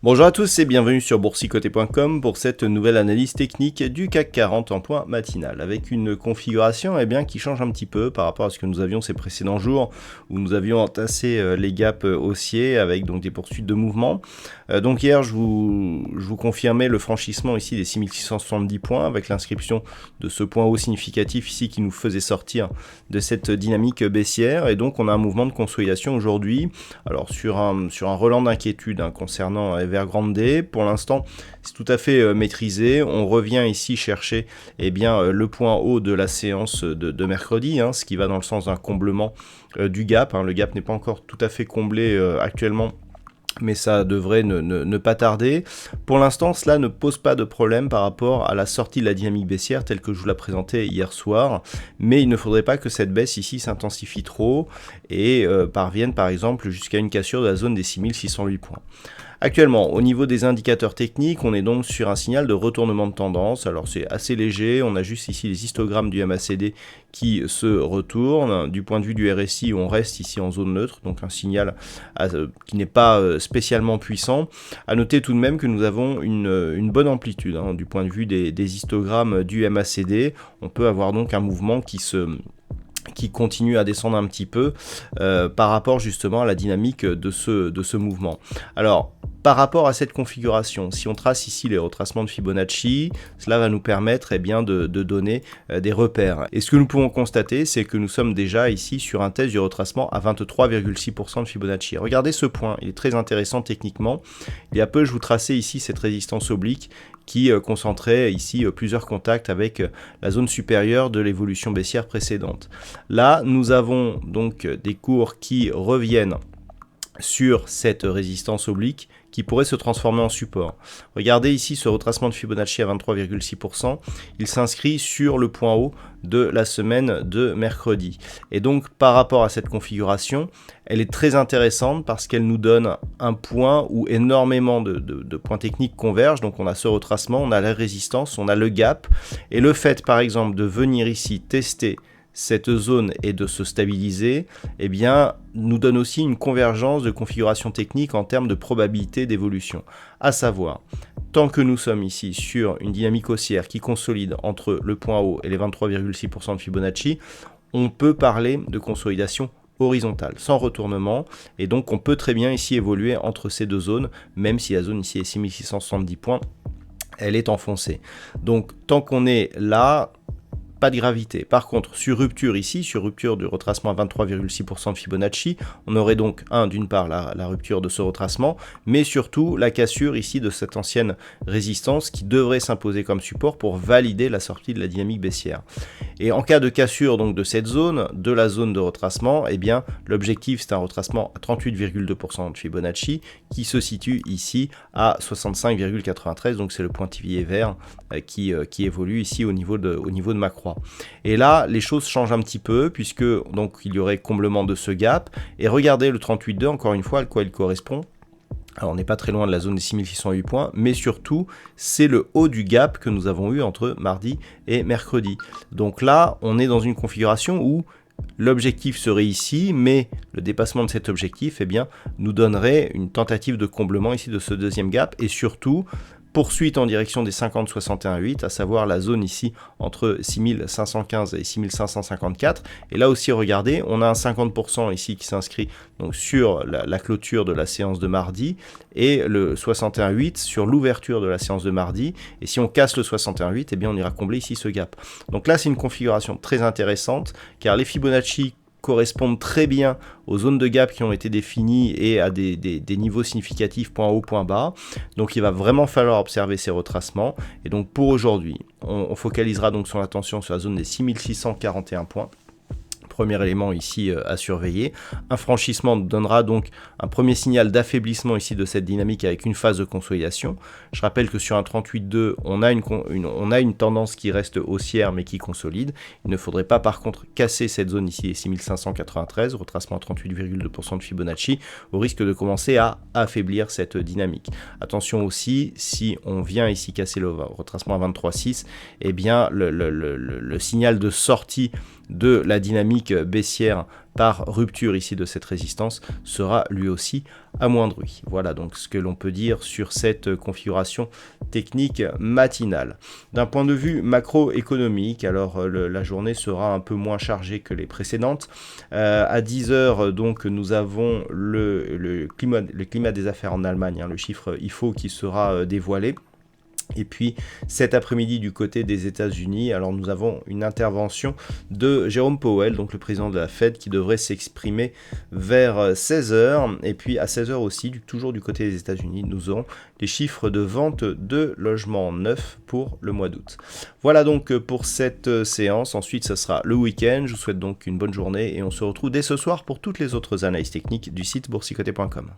Bonjour à tous et bienvenue sur boursicoté.com pour cette nouvelle analyse technique du CAC 40 en point matinal avec une configuration qui change un petit peu par rapport à ce que nous avions ces précédents jours où nous avions entassé les gaps haussiers avec donc des poursuites de mouvement. Donc hier je vous confirmais le franchissement ici des 6670 points avec l'inscription de ce point haut significatif ici qui nous faisait sortir de cette dynamique baissière et donc on a un mouvement de consolidation aujourd'hui. Alors sur un relent d'inquiétude concernant Evergrande, pour l'instant c'est tout à fait maîtrisé. On revient ici chercher le point haut de la séance de mercredi, ce qui va dans le sens d'un comblement du gap. Le gap n'est pas encore tout à fait comblé actuellement, mais ça devrait ne pas tarder. Pour l'instant, cela ne pose pas de problème par rapport à la sortie de la dynamique baissière telle que je vous la présentais hier soir, mais il ne faudrait pas que cette baisse ici s'intensifie trop et parvienne par exemple jusqu'à une cassure de la zone des 6608 points. Actuellement, au niveau des indicateurs techniques, on est donc sur un signal de retournement de tendance. Alors c'est assez léger, on a juste ici les histogrammes du MACD qui se retournent. Du point de vue du RSI, on reste ici en zone neutre, donc un signal qui n'est pas spécialement puissant. À noter tout de même que nous avons une bonne amplitude du point de vue des histogrammes du MACD. On peut avoir donc un mouvement qui continue à descendre un petit peu par rapport justement à la dynamique de ce mouvement. Alors, par rapport à cette configuration, si on trace ici les retracements de Fibonacci, cela va nous permettre de donner des repères. Et ce que nous pouvons constater, c'est que nous sommes déjà ici sur un test du retracement à 23,6% de Fibonacci. Regardez ce point, il est très intéressant techniquement. Il y a peu, je vous traçais ici cette résistance oblique qui concentrait ici plusieurs contacts avec la zone supérieure de l'évolution baissière précédente. Là, nous avons donc des cours qui reviennent sur cette résistance oblique qui pourrait se transformer en support. Regardez ici ce retracement de Fibonacci à 23,6%, il s'inscrit sur le point haut de la semaine de mercredi. Et donc par rapport à cette configuration, elle est très intéressante parce qu'elle nous donne un point où énormément de points techniques convergent. Donc on a ce retracement, on a la résistance, on a le gap. Et le fait par exemple de venir ici tester cette zone et de se stabiliser, nous donne aussi une convergence de configuration technique en termes de probabilité d'évolution. À savoir, tant que nous sommes ici sur une dynamique haussière qui consolide entre le point haut et les 23,6% de Fibonacci, on peut parler de consolidation horizontale, sans retournement, et donc on peut très bien ici évoluer entre ces deux zones, même si la zone ici est 6670 points, elle est enfoncée. Donc tant qu'on est là, pas de gravité. Par contre, sur rupture ici, sur rupture du retracement à 23,6% de Fibonacci, on aurait donc d'une part la rupture de ce retracement, mais surtout la cassure ici de cette ancienne résistance qui devrait s'imposer comme support pour valider la sortie de la dynamique baissière. Et en cas de cassure donc de cette zone, de la zone de retracement, l'objectif c'est un retracement à 38,2% de Fibonacci qui se situe ici à 65,93, donc c'est le pointillé vert qui évolue ici au niveau de ma croix. Et là, les choses changent un petit peu puisque donc il y aurait comblement de ce gap. Et regardez le 38,2, encore une fois, à quoi il correspond. Alors on n'est pas très loin de la zone des 6608 points, mais surtout c'est le haut du gap que nous avons eu entre mardi et mercredi. Donc là, on est dans une configuration où l'objectif serait ici, mais le dépassement de cet objectif nous donnerait une tentative de comblement ici de ce deuxième gap et surtout poursuite en direction des 50,61,8, à savoir la zone ici entre 6515 et 6554. Et là aussi, regardez, on a un 50% ici qui s'inscrit donc sur la clôture de la séance de mardi et le 61,8 sur l'ouverture de la séance de mardi. Et si on casse le 61,8, on ira combler ici ce gap. Donc là, c'est une configuration très intéressante car les Fibonacci correspondent très bien aux zones de gap qui ont été définies et à des niveaux significatifs point haut, point bas. Donc il va vraiment falloir observer ces retracements. Et donc pour aujourd'hui, on focalisera donc son attention sur la zone des 6641 points. Premier élément ici à surveiller. Un franchissement donnera donc un premier signal d'affaiblissement ici de cette dynamique avec une phase de consolidation. Je rappelle que sur un 38,2, on a une tendance qui reste haussière mais qui consolide. Il ne faudrait pas par contre casser cette zone ici, 6593, retracement à 38,2% de Fibonacci, au risque de commencer à affaiblir cette dynamique. Attention aussi, si on vient ici casser le retracement à 23,6, le signal de sortie de la dynamique dynamique baissière par rupture ici de cette résistance sera lui aussi amoindri. Voilà donc ce que l'on peut dire sur cette configuration technique matinale. D'un point de vue macroéconomique, alors la journée sera un peu moins chargée que les précédentes. À 10h, donc, nous avons le climat des affaires en Allemagne, le chiffre IFO qui sera dévoilé. Et puis cet après-midi du côté des États-Unis, alors nous avons une intervention de Jérôme Powell, donc le président de la Fed, qui devrait s'exprimer vers 16h. Et puis à 16h aussi, toujours du côté des États-Unis, nous aurons les chiffres de vente de logements neufs pour le mois d'août. Voilà donc pour cette séance. Ensuite, ce sera le week-end. Je vous souhaite donc une bonne journée et on se retrouve dès ce soir pour toutes les autres analyses techniques du site boursicoté.com.